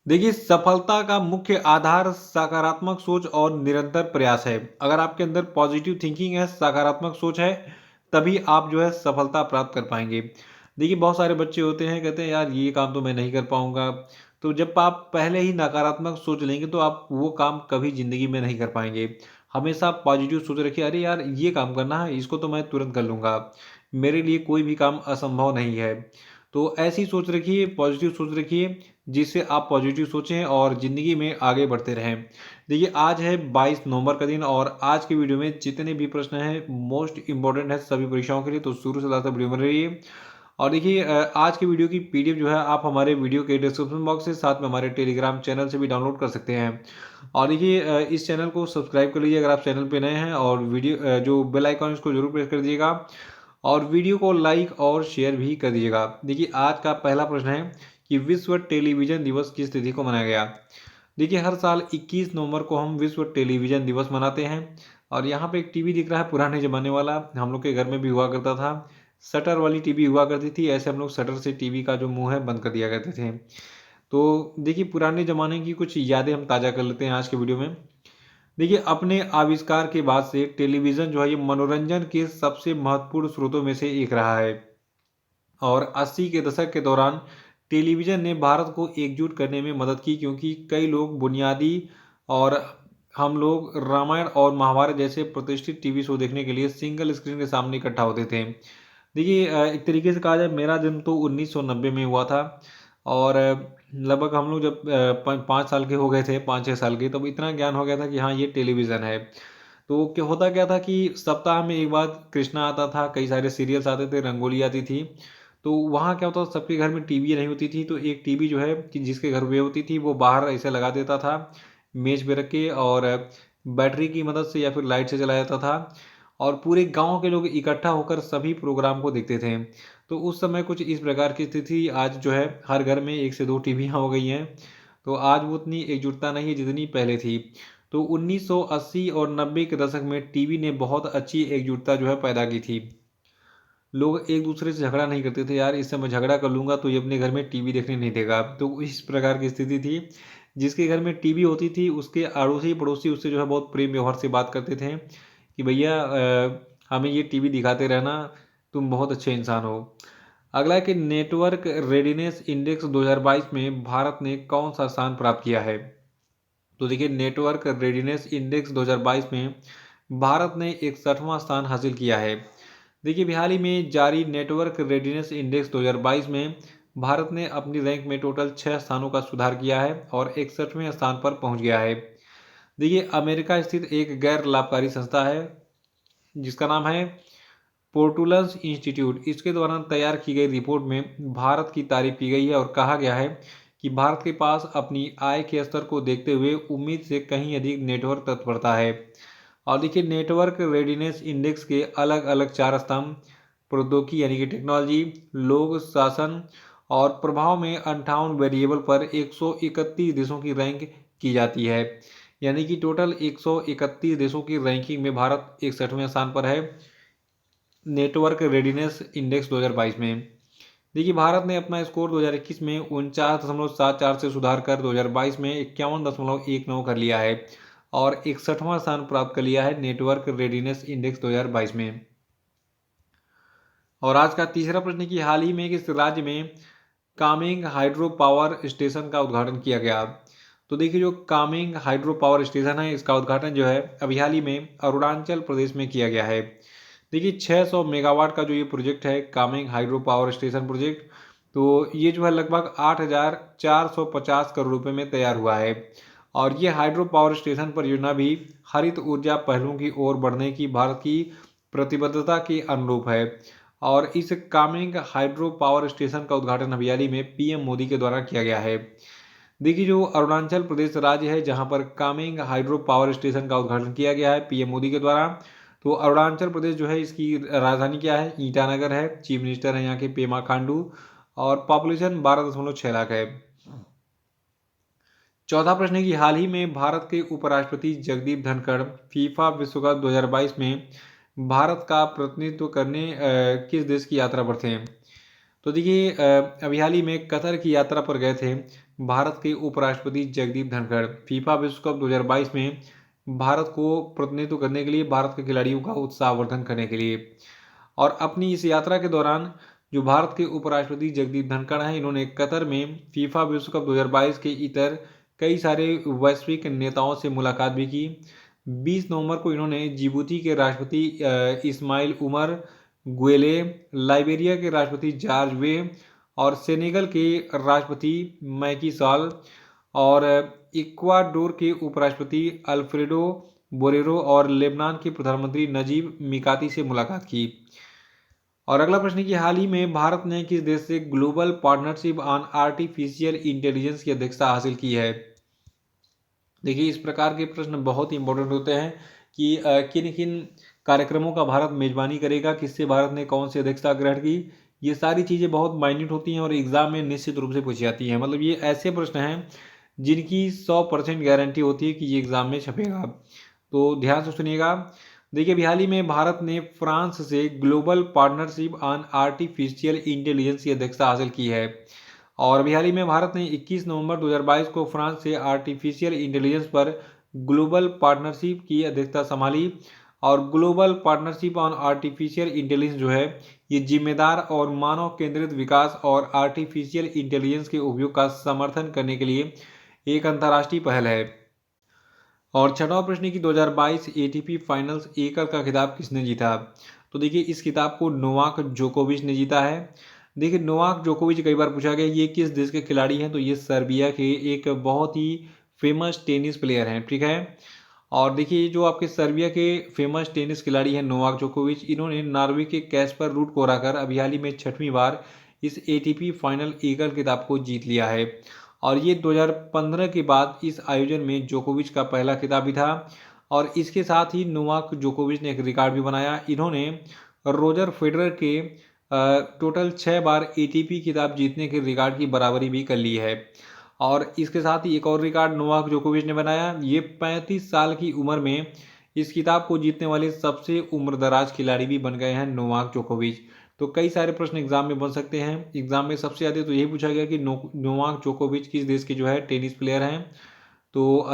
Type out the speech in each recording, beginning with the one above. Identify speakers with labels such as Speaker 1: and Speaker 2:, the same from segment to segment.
Speaker 1: देखिए, सफलता का मुख्य आधार सकारात्मक सोच और निरंतर प्रयास है। अगर आपके अंदर पॉजिटिव थिंकिंग है, सकारात्मक सोच है, तभी आप जो है सफलता प्राप्त कर पाएँगे। देखिए, बहुत सारे बच्चे होते हैं, कहते हैं यार ये काम तो मैं नहीं कर पाऊँगा। तो जब आप पहले ही नकारात्मक सोच लेंगे तो आप वो काम कभी ज़िंदगी में नहीं कर पाएँगे। हमेशा पॉजिटिव सोच रखिए, अरे यार ये काम करना है, इसको तो मैं तुरंत कर लूँगा। मेरे लिए कोई भी काम असंभव नहीं है। तो ऐसी सोच रखिए, पॉजिटिव सोच रखिए, जिससे आप पॉजिटिव सोचें और ज़िंदगी में आगे बढ़ते रहें। देखिए, आज है 22 नवंबर का दिन और आज की वीडियो में जितने भी प्रश्न हैं मोस्ट इम्पोर्टेंट है सभी परीक्षाओं के लिए, तो शुरू से लास्ट तक वीडियो में रहिए। और देखिए, आज की वीडियो की पीडीएफ जो है आप हमारे वीडियो के डिस्क्रिप्शन बॉक्स से, साथ में हमारे टेलीग्राम चैनल से भी डाउनलोड कर सकते हैं। और देखिए, इस चैनल को सब्सक्राइब कर लीजिए अगर आप चैनल पे नए हैं, और वीडियो जो बेल आइकन है उसको जरूर प्रेस कर दीजिएगा, और वीडियो को लाइक और शेयर भी कर दीजिएगा। देखिए, आज का पहला प्रश्न है कि विश्व टेलीविजन दिवस किस तिथि को मनाया गया। देखिए, हर साल 21 नवंबर को हम विश्व टेलीविजन दिवस मनाते हैं। और यहाँ पे एक टीवी दिख रहा है पुराने ज़माने वाला, हम लोग के घर में भी हुआ करता था। शटर वाली टीवी हुआ करती थी, ऐसे हम लोग शटर से टीवी का जो मुंह है बंद कर दिया करते थे। तो देखिए, पुराने ज़माने की कुछ यादें हम ताज़ा कर लेते हैं आज के वीडियो में। देखिए, अपने आविष्कार के बाद से टेलीविज़न जो है ये मनोरंजन के सबसे महत्वपूर्ण स्रोतों में से एक रहा है। और 80 के दशक के दौरान टेलीविज़न ने भारत को एकजुट करने में मदद की, क्योंकि कई लोग बुनियादी और हम लोग रामायण और महाभारत जैसे प्रतिष्ठित टीवी शो देखने के लिए सिंगल स्क्रीन के सामने इकट्ठा होते थे। देखिए, एक तरीके से कहा जाए, मेरा जन्म तो 1990 में हुआ था। और लगभग हम लोग जब 5 साल के हो गए थे, 5-6 साल के, तब इतना ज्ञान हो गया था कि हाँ ये टेलीविज़न है। तो क्या होता क्या था कि सप्ताह में एक बार कृष्णा आता था, कई सारे सीरियल्स आते थे, रंगोली आती थी। तो वहाँ क्या होता था, सबके घर में टीवी नहीं होती थी, तो एक टीवी जो है कि जिसके घर में होती थी वो बाहर ऐसे लगा देता था मेज पे रख के, और बैटरी की मदद से या फिर लाइट से चलाया जाता था। और पूरे गांव के लोग इकट्ठा होकर सभी प्रोग्राम को देखते थे। तो उस समय कुछ इस प्रकार की स्थिति थी। आज जो है हर घर में 1 से 2 टीवियाँ हो गई हैं। तो आज वो उतनी एकजुटता नहीं है जितनी पहले थी। तो 1980 और 90 के दशक में टीवी ने बहुत अच्छी एकजुटता जो है पैदा की थी। लोग एक दूसरे से झगड़ा नहीं करते थे, यार इससे मैं झगड़ा कर लूँगा तो ये अपने घर में टीवी देखने नहीं देगा। तो इस प्रकार की स्थिति थी। जिसके घर में टीवी होती थी उसके अड़ोसी-पड़ोसी उससे जो है बहुत प्रेम व्यवहार से बात करते थे कि भैया हमें ये टीवी दिखाते रहना, तुम बहुत अच्छे इंसान हो। अगला है कि नेटवर्क रेडीनेस इंडेक्स 2022 में भारत ने कौन-सा स्थान प्राप्त किया है? तो देखिए, नेटवर्क रेडीनेस इंडेक्स 2022 में भारत ने 61वां स्थान हासिल किया है। देखिए, हाल ही में जारी नेटवर्क रेडीनेस इंडेक्स 2022 में भारत ने अपनी रैंक में टोटल 6 स्थानों का सुधार किया है और 61वें स्थान पर पहुंच गया है। देखिए, अमेरिका स्थित एक गैर लाभकारी संस्था है जिसका नाम है पोर्टुलस इंस्टीट्यूट। इसके दौरान तैयार की गई रिपोर्ट में भारत की तारीफ की गई है और कहा गया है कि भारत के पास अपनी आय के स्तर को देखते हुए उम्मीद से कहीं अधिक नेटवर्क तत्परता है। और देखिए, नेटवर्क रेडीनेस इंडेक्स के अलग अलग 4 स्तंभ प्रौद्योगिकी यानी कि टेक्नोलॉजी, लोक शासन और प्रभाव में 58 वेरिएबल पर 131 देशों की रैंक की जाती है। यानी कि टोटल 131 देशों की रैंकिंग में भारत 61वें स्थान पर है नेटवर्क रेडीनेस इंडेक्स 2022 में। देखिए, भारत ने अपना स्कोर 2021 में 49.74 से सुधार कर 2022 में 51.19 कर लिया है और 61वां स्थान प्राप्त कर लिया है नेटवर्क रेडीनेस इंडेक्स 2022 में। और आज का तीसरा प्रश्न कि हाल ही में किस राज्य में कामेंग हाइड्रो पावर स्टेशन का उद्घाटन किया गया। तो देखिए, जो कामेंग हाइड्रो पावर स्टेशन है इसका उद्घाटन जो है अभी हाल ही में अरुणाचल प्रदेश में किया गया है। देखिए, 600 मेगावाट का जो ये प्रोजेक्ट है Kameng hydro power station project, तो ये जो है लगभग 8,450 करोड़ रुपए में तैयार हुआ है। और ये हाइड्रो पावर स्टेशन परियोजना भी हरित ऊर्जा पहलों की ओर बढ़ने की भारत की प्रतिबद्धता के अनुरूप है। और इस कामेंग हाइड्रो पावर स्टेशन का उद्घाटन हरियाली में पीएम मोदी के द्वारा किया गया है। देखिए, जो अरुणाचल प्रदेश राज्य है जहां पर कामेंग हाइड्रो पावर स्टेशन का उद्घाटन किया गया है पीएम मोदी के द्वारा, तो अरुणाचल प्रदेश जो है इसकी राजधानी क्या है, ईटानगर है। चीफ मिनिस्टर है यहाँ के पेमा खांडू और पॉपुलेशन 12.6 लाख है। चौथा प्रश्न है कि हाल ही में भारत के उपराष्ट्रपति जगदीप धनखड़ फीफा विश्व कप 2022 में भारत का प्रतिनिधित्व करने किस देश की यात्रा पर थे। तो देखिए, अभी हाल ही में कतर की यात्रा पर गए थे भारत के उपराष्ट्रपति जगदीप धनखड़। फीफा विश्व कप 2022 में भारत को प्रतिनिधित्व करने के लिए, भारत के खिलाड़ियों का उत्साहवर्धन करने के लिए। और अपनी इस यात्रा के दौरान जो भारत के उपराष्ट्रपति जगदीप धनखड़ हैं, इन्होंने कतर में फीफा विश्व कप 2022 के इतर कई सारे वैश्विक नेताओं से मुलाकात भी की। 20 नवंबर को इन्होंने जिबूती के राष्ट्रपति इस्माइल उमर गुएले, लाइबेरिया के राष्ट्रपति जॉर्ज वे और सेनेगल के राष्ट्रपति मैकी साल और इक्वाडोर के उपराष्ट्रपति अल्फ्रेडो बोरेरो और लेबनान के प्रधानमंत्री नजीब मिकाती से मुलाकात की। और अगला प्रश्न है कि हाल ही में भारत ने किस देश से global partnership on artificial intelligence की अध्यक्षता हासिल की है। देखिए, इस प्रकार के प्रश्न बहुत ही इंपॉर्टेंट होते हैं कि किन किन कार्यक्रमों का भारत मेजबानी करेगा, किससे भारत ने कौन सी अध्यक्षता ग्रहण की। ये सारी चीज़ें बहुत माइन्यूट होती हैं और एग्जाम में निश्चित रूप से पूछी जाती हैं। मतलब ये ऐसे प्रश्न हैं जिनकी 100% गारंटी होती है कि ये एग्जाम में छपेगा। तो ध्यान से सुनिएगा। देखिए, अभी हाल ही में भारत ने फ्रांस से global partnership on artificial intelligence की अध्यक्षता हासिल की है। और अभी हाल ही में भारत ने 21 नवंबर 2022 को फ्रांस से आर्टिफिशियल इंटेलिजेंस पर ग्लोबल पार्टनरशिप की अध्यक्षता संभाली। और global partnership on artificial intelligence जो है, ये जिम्मेदार और मानव केंद्रित विकास और आर्टिफिशियल इंटेलिजेंस के उपयोग का समर्थन करने के लिए एक अंतर्राष्ट्रीय पहल है। और छठवां प्रश्न की 2022 एटीपी फाइनल्स एकल का खिताब किसने जीता। तो देखिए, इस खिताब को नोवाक जोकोविच ने जीता है। देखिए, नोवाक जोकोविच कई बार पूछा गया ये किस देश के खिलाड़ी हैं, तो ये सर्बिया के एक बहुत ही फेमस टेनिस प्लेयर हैं। ठीक है। और देखिए, जो आपके सर्बिया के फेमस टेनिस खिलाड़ी हैं नोवाक जोकोविच, इन्होंने नॉर्वे के कैस्पर रूड को हराकर अभी हाल ही में 6वीं बार इस एटीपी फाइनल एकल खिताब को जीत लिया है। और ये 2015 के बाद इस आयोजन में जोकोविच का पहला खिताब भी था। और इसके साथ ही नोवाक जोकोविच ने एक रिकॉर्ड भी बनाया। इन्होंने रोजर फेडरर के टोटल 6 बार एटीपी खिताब जीतने के रिकॉर्ड की बराबरी भी कर ली है। और इसके साथ ही एक और रिकॉर्ड नोवाक जोकोविच ने बनाया। ये 35 साल की उम्र में इस खिताब को जीतने वाले सबसे उम्रदराज खिलाड़ी भी बन गए हैं नोवाक जोकोविच। तो कई सारे प्रश्न एग्जाम में बन सकते हैं। एग्जाम में सबसे ज़्यादा तो यही पूछा गया कि नोवाक जोकोविच किस देश के जो है टेनिस प्लेयर हैं। तो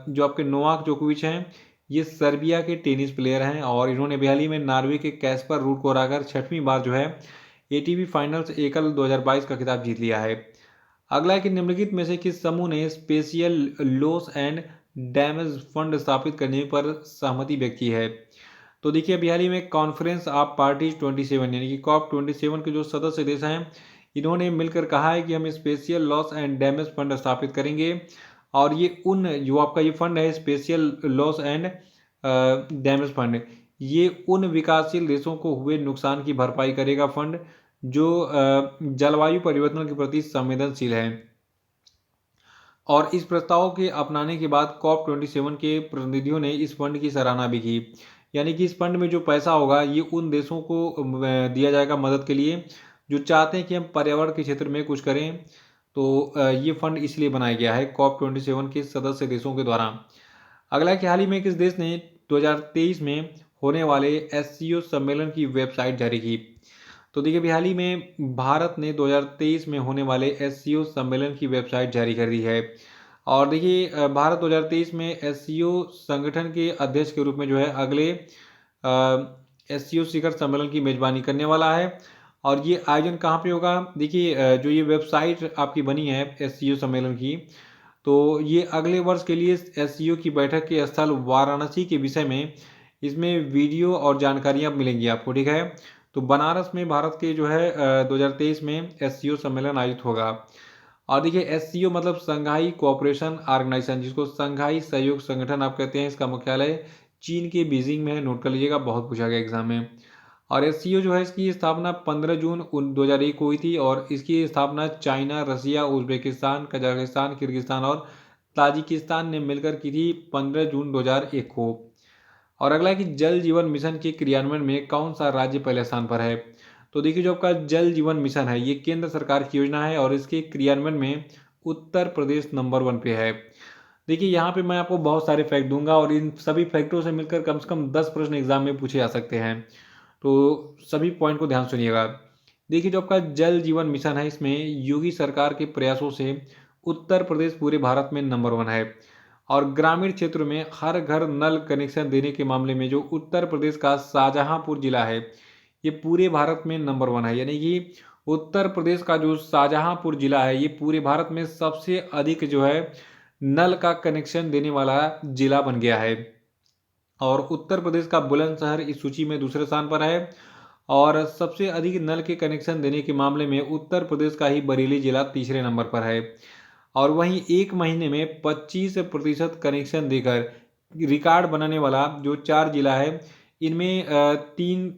Speaker 1: जो आपके नोवाक जोकोविच हैं, ये सर्बिया के टेनिस प्लेयर हैं और इन्होंने हाल ही में नॉर्वे के कैस्पर रूड को हराकर 6वीं बार जो है एटीपी फाइनल्स एकल 2022 का खिताब जीत लिया है। अगला है कि निम्नलिखित में से किस समूह ने special loss and damage fund स्थापित करने पर सहमति व्यक्त की है। तो देखिए, अभी हाल ही में कॉन्फ्रेंस ऑफ पार्टीज 27 यानी कि कॉप 27 के जो सदस्य देश हैं, इन्होंने मिलकर कहा है कि हम special loss and damage fund स्थापित करेंगे। और ये उन जो आपका ये फंड है special loss and damage fund, ये उन विकासशील देशों को हुए नुकसान की भरपाई करेगा फंड जो जलवायु परिवर्तन के प्रति संवेदनशील है। और इस प्रस्ताव के अपनाने के बाद कॉप 27 के प्रतिनिधियों ने इस फंड की सराहना भी की। यानी कि इस फंड में जो पैसा होगा ये उन देशों को दिया जाएगा मदद के लिए जो चाहते हैं कि हम पर्यावरण के क्षेत्र में कुछ करें। तो ये फंड इसलिए बनाया गया है कॉप 27 के सदस्य देशों के द्वारा। अगला कि हाल ही में किस देश ने 2023 में होने वाले एससीओ सम्मेलन की वेबसाइट जारी की। तो देखिए, अभी हाल ही में भारत ने 2023 में होने वाले एससीओ सम्मेलन की वेबसाइट जारी कर दी है। और देखिए, भारत 2023 में एससीओ संगठन के अध्यक्ष के रूप में जो है अगले एससीओ शिखर सम्मेलन की मेजबानी करने वाला है। और ये आयोजन कहाँ पे होगा। देखिए, जो ये वेबसाइट आपकी बनी है एससीओ सम्मेलन की, तो ये अगले वर्ष के लिए एससीओ की बैठक के स्थल वाराणसी के विषय में इसमें वीडियो और जानकारियाँ मिलेंगी आपको। ठीक है। तो बनारस में भारत के जो है 2023 में एससीओ सम्मेलन आयोजित होगा। और देखिए, एससीओ मतलब संघाई कोऑपरेशन ऑर्गेनाइजेशन, जिसको संघाई सहयोग संगठन आप कहते हैं। इसका मुख्यालय चीन के बीजिंग में है। नोट कर लीजिएगा, बहुत पूछा गया एग्जाम में। और एससीओ जो है इसकी स्थापना 15 जून 2001 को हुई थी। और इसकी स्थापना चाइना, रसिया, उज्बेकिस्तान, कजाकिस्तान, किर्गिस्तान और ताजिकिस्तान ने मिलकर की थी 15 जून 2001 को। और अगला है कि जल जीवन मिशन के क्रियान्वयन में कौन सा राज्य पहले स्थान पर है। तो देखिए, जो आपका जल जीवन मिशन है ये केंद्र सरकार की योजना है और इसके क्रियान्वयन में उत्तर प्रदेश नंबर 1 पे है। देखिए, यहाँ पे मैं आपको बहुत सारे फैक्ट दूंगा और इन सभी फैक्टों से मिलकर कम से कम 10 प्रश्न एग्जाम में पूछे जा सकते हैं। तो सभी पॉइंट को ध्यान सुनिएगा। देखिए, जो आपका जल जीवन मिशन है इसमें योगी सरकार के प्रयासों से उत्तर प्रदेश पूरे भारत में नंबर 1 है। और ग्रामीण क्षेत्रों में हर घर नल कनेक्शन देने के मामले में जो उत्तर प्रदेश का शाहजहांपुर जिला है, ये पूरे भारत में नंबर 1 है। यानी कि उत्तर प्रदेश का जो शाहजहांपुर जिला है, ये पूरे भारत में सबसे अधिक जो है नल का कनेक्शन देने वाला जिला बन गया है। और उत्तर प्रदेश का बुलंदशहर इस सूची में दूसरे स्थान पर है। और सबसे अधिक नल के कनेक्शन देने के मामले में उत्तर प्रदेश का ही बरेली जिला तीसरे नंबर पर है। और वहीं एक महीने में 25% कनेक्शन देकर रिकॉर्ड बनाने वाला जो 4 जिला है, इनमें तीन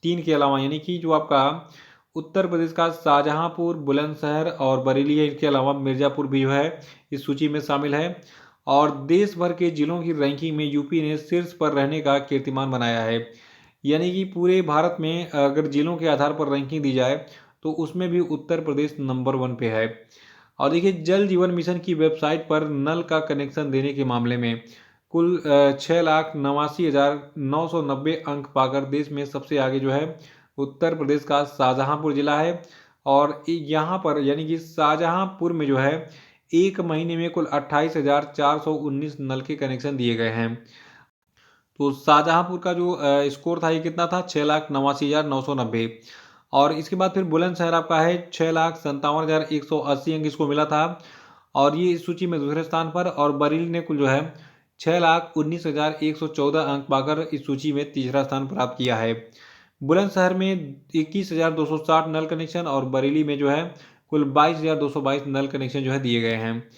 Speaker 1: तीन के अलावा यानी कि जो आपका उत्तर प्रदेश का शाहजहांपुर, बुलंदशहर और बरेली है, इनके अलावा मिर्ज़ापुर भी जो है इस सूची में शामिल है। और देश भर के जिलों की रैंकिंग में यूपी ने शीर्ष पर रहने का कीर्तिमान बनाया है। यानी कि पूरे भारत में अगर जिलों के आधार पर रैंकिंग दी जाए तो उसमें भी उत्तर प्रदेश नंबर 1 पे है। और देखिए, जल जीवन मिशन की वेबसाइट पर नल का कनेक्शन देने के मामले में कुल 6,89,990 अंक पाकर देश में सबसे आगे जो है उत्तर प्रदेश का शाहजहांपुर जिला है। और यहाँ पर यानी कि शाहजहांपुर में जो है एक महीने में कुल 28,419 नल के कनेक्शन दिए गए हैं। तो शाहजहांपुर का जो स्कोर था, ये कितना था? 6,89,990। और इसके बाद फिर बुलंदशहर आपका है 6,57,180 अंक इसको मिला था, और ये इस सूची में दूसरे स्थान पर। और बरेली ने कुल जो है 6,19,114 अंक पाकर इस सूची में तीसरा स्थान प्राप्त किया है। बुलंदशहर में 21,260 नल कनेक्शन और बरेली में जो है कुल 22,222 नल कनेक्शन जो है दिए गए हैं।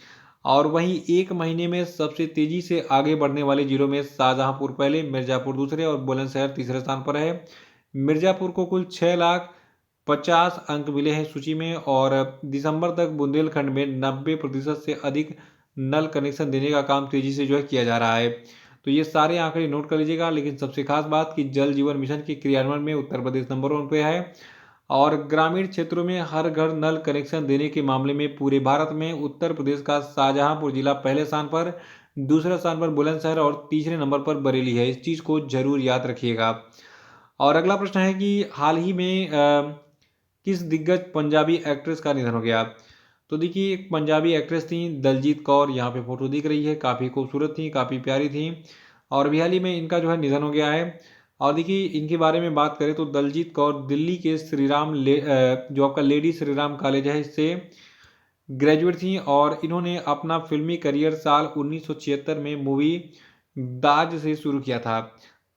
Speaker 1: और वहीं एक महीने में सबसे तेजी से आगे बढ़ने वाले जिलों में शाहजहांपुर पहले, मिर्जापुर दूसरे और बुलंदशहर तीसरे स्थान पर है। मिर्जापुर को कुल 6,50,000 अंक मिले हैं सूची में। और दिसंबर तक बुंदेलखंड में 90% से अधिक नल कनेक्शन देने का काम तेजी से जो है किया जा रहा है। तो ये सारे आंकड़े नोट कर लीजिएगा। लेकिन सबसे खास बात कि जल जीवन मिशन के क्रियान्वयन में उत्तर प्रदेश नंबर 1 पे है। और ग्रामीण क्षेत्रों में हर घर नल कनेक्शन देने के मामले में पूरे भारत में उत्तर प्रदेश का शाहजहांपुर जिला पहले स्थान पर, दूसरे स्थान पर बुलंदशहर और तीसरे नंबर पर बरेली है। इस चीज़ को जरूर याद रखिएगा। और अगला प्रश्न है कि हाल ही में किस दिग्गज पंजाबी एक्ट्रेस का निधन हो गया? तो देखिए, एक पंजाबी एक्ट्रेस थी दलजीत कौर, यहाँ पे फोटो दिख रही है, काफ़ी खूबसूरत थी, काफ़ी प्यारी थी। और अभी हाल ही में इनका जो है निधन हो गया है। और देखिए, इनके बारे में बात करें तो दलजीत कौर दिल्ली के जो आपका लेडी श्री राम कॉलेज है, इससे ग्रेजुएट थी। और इन्होंने अपना फिल्मी करियर साल 1976 में मूवी दाज से शुरू किया था।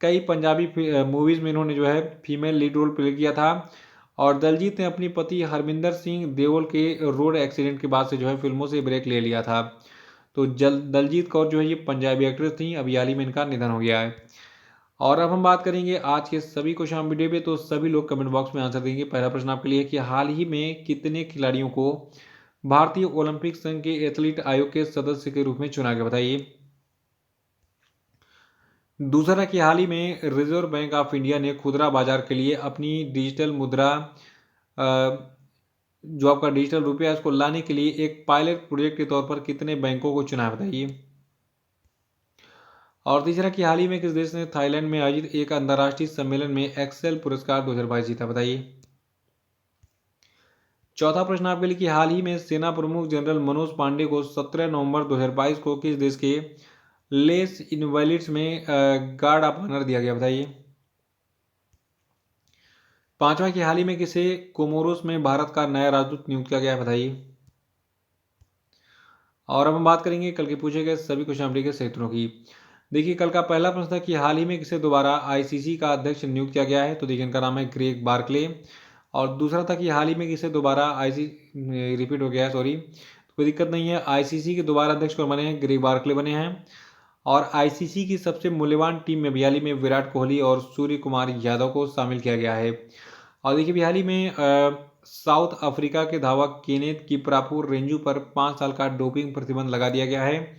Speaker 1: कई पंजाबी मूवीज़ में इन्होंने जो है फीमेल लीड रोल प्ले किया था। और दलजीत ने अपनी पति हरमिंदर सिंह देओल के रोड एक्सीडेंट के बाद से जो है फिल्मों से ब्रेक ले लिया था। तो दलजीत कौर जो है ये पंजाबी एक्ट्रेस थी, अभी हाल ही में इनका निधन हो गया है। और अब हम बात करेंगे आज के सभी क्वेश्चन वीडियो पे। तो सभी लोग कमेंट बॉक्स में आंसर देंगे। पहला प्रश्न आपके लिए कि हाल ही में कितने खिलाड़ियों को भारतीय ओलंपिक संघ के एथलीट आयोग के सदस्य के रूप में चुना गया, बताइए। दूसरा कि हाल ही में रिजर्व बैंक ऑफ इंडिया ने खुदरा बाजार के लिए अपनी डिजिटल मुद्रा जो आपका डिजिटल रुपया है उसको लाने के लिए एक पायलट प्रोजेक्ट के तौर पर कितने बैंकों को चुना है, बताइए। और तीसरा कि हाल ही में किस देश ने थाईलैंड में आयोजित एक अंतर्राष्ट्रीय सम्मेलन में एक्सेल पुरस्कार 2022 जीता, बताइए। चौथा प्रश्न आपके लिए कि हाल ही में सेना प्रमुख जनरल मनोज पांडे को 17 नवंबर 2022 को किस देश के लेस इनवैलिड्स में गार्ड ऑफ ऑनर दिया गया, बताइए। पांचवा कि हाल ही में किसे कोमोरोस में भारत का नया राजदूत नियुक्त किया गया है, बताइए। और अब हम बात करेंगे कल के पूछे गए सभी क्वेश्चन अपडेट के क्षेत्रों की। देखिए, कल का पहला प्रश्न था कि हाल ही में किसे दोबारा आईसीसी का अध्यक्ष नियुक्त किया गया है, तो देखिए इनका नाम है ग्रेग बार्कले। और दूसरा था कि हाल ही में किसे दोबारा रिपीट हो गया है, सॉरी, तो कोई दिक्कत नहीं है। आईसीसी के दोबारा अध्यक्ष कौन बने हैं? ग्रेग बार्कले बने हैं। और आईसीसी की सबसे मूल्यवान टीम में भी हाल ही में विराट कोहली और सूर्य कुमार यादव को शामिल किया गया है। और देखिए, भी हाल ही में साउथ अफ्रीका के धावक केनेथ किपरापुर रेंजू पर 5 साल का डोपिंग प्रतिबंध लगा दिया गया है।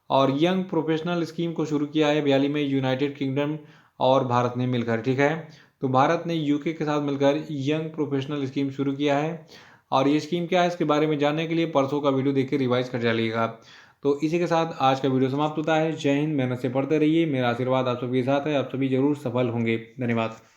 Speaker 1: और यंग प्रोफेशनल स्कीम को शुरू किया है हाल ही में यूनाइटेड किंगडम और भारत ने मिलकर, ठीक है। तो भारत ने यूके के साथ मिलकर यंग प्रोफेशनल स्कीम शुरू किया है। और ये स्कीम क्या है, इसके बारे में जानने के लिए परसों का वीडियो देख के रिवाइज कर डालिएगा। तो इसी के साथ आज का वीडियो समाप्त होता है। जय हिंद, मेहनत से पढ़ते रहिए, मेरा आशीर्वाद आप सभी के साथ है, आप सभी जरूर सफल होंगे। धन्यवाद।